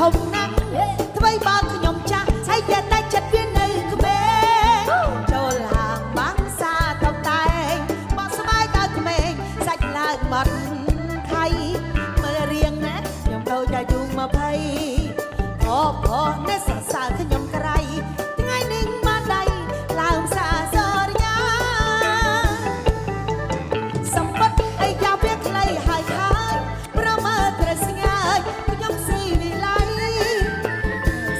ធំណាស់ថ្មីបើខ្ញុំចាស់ហើយតែតែចិត្តវានៅក្មេងចូលហាងបាំងសាតតែងបោះស្បែកដល់ក្មេងសាច់ឡើងបាត់ខៃមើលរៀងណាខ្ញុំទៅតែយូរ20អូនេះសរសើរខ្ញុំក្រៃថ្ងៃនេះបានដៃឡើងសាសរញ្ញាសម្បត្តិអីយ៉ាវាខ្លីហើយខានប្រមើត្រូវស្ងាយខ្ញុំស៊ីវិល័យ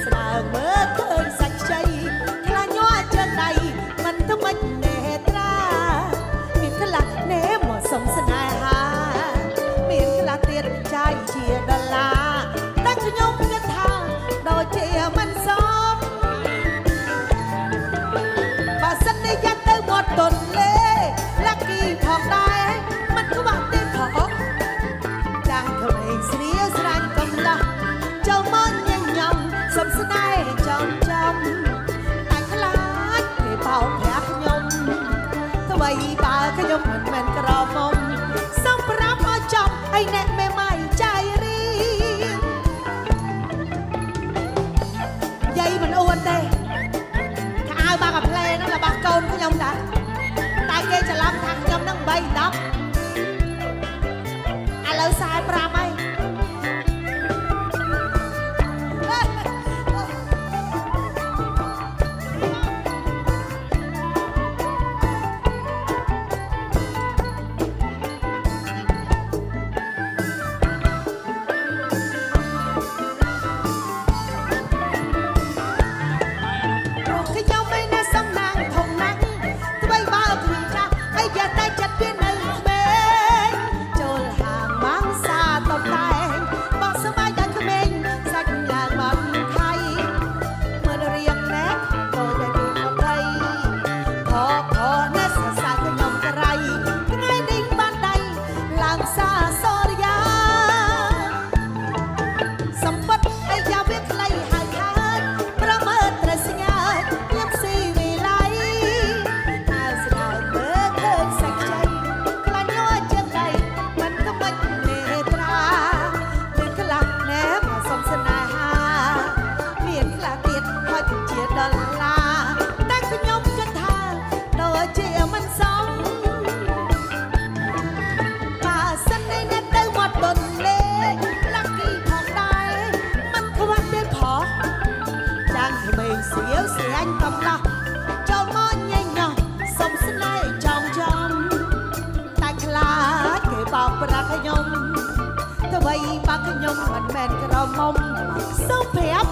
ស្ដើងមើលឃើញសាច់ខ្ចីខ្លាញ់ញ័រជើងដៃមិនទៅមិននេត្រាមានខ្លះណែមកសំស្នេហាមានខ្លះទៀតចាយជាដុល្លារតែខ្ញុំគិតថាដូចជាមិនសមបើសិននេះយ៉ាត់ទៅមាត់ទន្លេលាក់គីផងដែរមិនខ្វះទេផងចាំងក្មេងស្រៀវស្រាញ់កំឡោះចូលមកញញឹមសំស្នេហ៍ចំចំតែខ្លាចគេបោកប្រាស់ខ្ញុំថ្មីបើខ្ញុំមិនមែនក្រមុំសំប្រាប់ឲ្យចប់ឲ្យអ្នកមេម៉ាយចាយរៀងយាយមិនអួនទេខោបាក់អាផ្លេហ្នឹងរបស់កូនខ្ញុំតាតែគេច្រឡំថាខ្ញុំនឹង3 10ឥឡូវ45ហើយខ្ញុំមិននៅសំណាងធំណាស់ថ្មីបើខ្ញុំចាស់ហើយយ៉ាតែចិត្តវានៅក្មេងចូលហាងម៉ាំងសាតតែងបោះស្បែកដល់ក្មេងសាច់ឡើងមកខៃមើលរៀងណែទៅតែយូរ20ខនេះសរសើរខ្ញុំក្រៃថ្ងៃនេះបានដៃឡើងសាសរយាសម្បត្តិអីយ៉ាវាខ្លីហើយខានប្រមើត្រូវស្ងាយខ្ញុំស៊ីវិល័យតែស្ដាយមើលឃើញសាច់ខ្ចីខ្លាញ់ញ័រជើងដៃមិនក៏មិននេត្រាមានខ្លះណែមកសំស្នេហាមានខ្លះទៀតហត់ជាដុល្លារតែខ្ញុំគិតថាដូចជាមិនសមបើសិននេះអ្នកទៅមាត់ទន្លេលាក់គីផងដែរមិនខ្វះទេផងចាំងក្មេងស្រៀវស្រាញ់កំឡោះចូលមកញញឹមសំស្នេហ៍ចំចំតែខ្លាចគេបោកប្រាស់ខ្ញុំទៅបីបាក់ខ្ញុំមិនមែនក្រមុំសូមប្រាប់